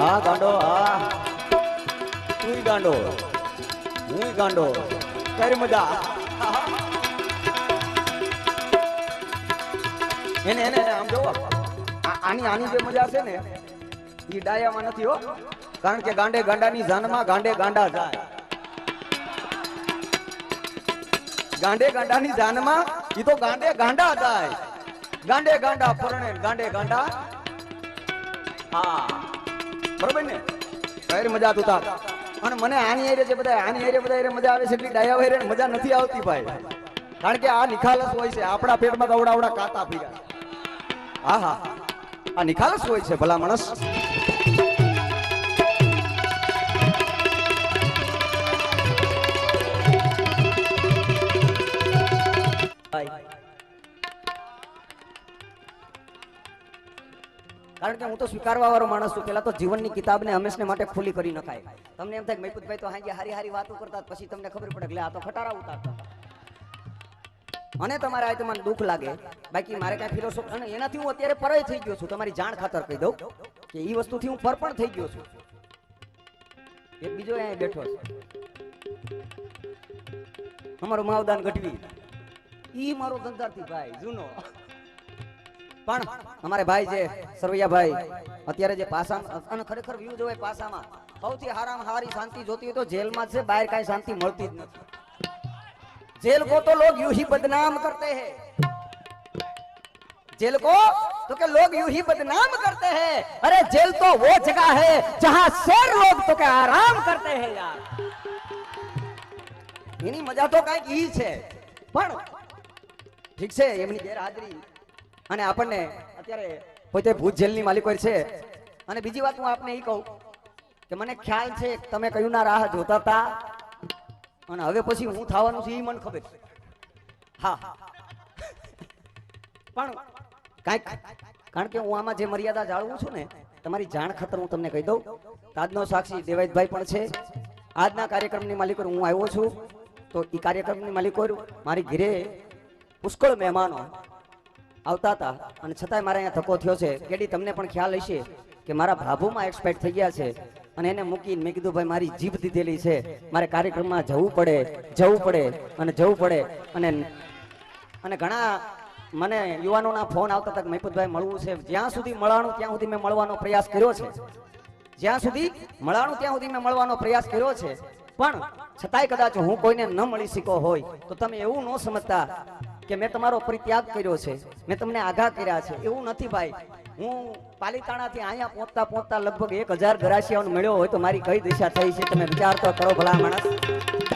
હા ગાંડો હા તું ગાંડો હું ગાંડો કર મજા એને એને આમ જોવો આની આની જે મજા છે ને એ ડાયામાં નથી હો કારણ કે ગાંડે ગાંડાની જાનમાં ગાંડે ગાંડા જાય ગાંડે ગાંડાની જાનમાં ઈ તો ગાંડે ગાંડા જાય ગાંડે ગાંડા ફરણે ગાંડે ગાંડા હા બરોબર ને કઈ મજા તું તાર અને મને આની એરે છે બધા આની એરે બધા મજા આવે છે એટલી ડાયા વેરે મજા નથી આવતી ભાઈ કારણ કે આ નિખાલસ હોય છે આપણા પેટમાં તો અવડા કાતા ફીરા હા હા આ નિખાલસ હોય છે ભલા માણસ કારણ કે હું તો સ્વીકારવા વાળો માણસ છું પેલા તો જીવનની કિતાબને હંમેશા માટે ખુલ્લી કરી નખાય તમને એમ થાય મૈપુતભાઈ તો હાજી હારી હારી વાતો કરતા પછી તમને ખબર પડે એટલે આ તો ખટારા ઉતારતા મને તમારે આ મને દુઃખ લાગે બાકી મારે કઈ ફિલોસોફી અને એનાથી હું અત્યારે પરય થઈ ગયો છું તમારી જાણ ખાતર કહી દઉં કે એ વસ્તુથી હું પર પણ થઈ ગયો છું એક બીજો અહીંયા બેઠો છે અમારો માવદાન ગઢવી ઈ મારો ધંધાર્થી ભાઈ જૂનો પણ અમારે ભાઈ જે સરવૈયા ભાઈ અત્યારે જે પાસા અને ખરેખર વ્યૂ જોવે પાસામાં સૌથી હારામાં હારી શાંતિ જોતી હોય તો જેલમાં છે બહાર કાંઈ શાંતિ મળતી જ નથી जेल को तो लोग यूं ही बदनाम करते हैं जेल को तो क्या लोग यूं ही बदनाम करते हैं अरे जेल तो वो जगह है जहां शेर लोग तो क्या आराम करते हैं यार એની મજા તો કાંઈક ઈ છે પણ ઠીક છે એમની ગેરહાજરી અને આપણને અત્યારે પોતે ભૂત જેલની માલિકો છે અને બીજી વાત હું આપને એ કહું કે મને ખ્યાલ છે તમે કયું ના રાહ જોતા હતા અને હવે પછી હું થવાનું છે એ મને ખબર છે હા પણ કાંઈક કારણ કે હું આમાં જે મર્યાદા જાળવું છું ને તમારી જાણ ખાતર હું તમને કહી દઉં આજનો સાક્ષી દેવાયતભાઈ પણ છે આજના કાર્યક્રમની માલિકો હું આવ્યો છું તો એ કાર્યક્રમની માલિકો મારી ઘરે પુષ્કળ મહેમાનો આવતા હતા અને છતાંય મારે અહીંયા ધક્કો થયો છે કેડી તમને પણ ખ્યાલ હશે કે મારા ભાભુમાં એક્સપાયર થઈ ગયા છે અને એને મૂકીને મેં કીધું ભાઈ મારી જીભ દીધેલી છે મારે કાર્યક્રમમાં જવું પડે અને ઘણા મને યુવાનોના ફોન આવતા હતા કે મહિપતભાઈ મળવું છે જ્યાં સુધી મળવાનું ત્યાં સુધી મેં મળવાનો પ્રયાસ કર્યો છે પણ છતાંય કદાચ હું કોઈને ન મળી શક્યો હોય તો તમે એવું ન સમજતા કે મેં તમારો પરિત્યાગ કર્યો છે મેં તમને આઘા કર્યા છે એવું નથી ભાઈ હું પાલીતાણાથી અહીંયા પહોંચતા લગભગ 1000 ગરાસિયાઓને મળ્યો હોય તો મારી કઈ દિશા થઈ છે તમે વિચાર તો કરો ભલા માણસ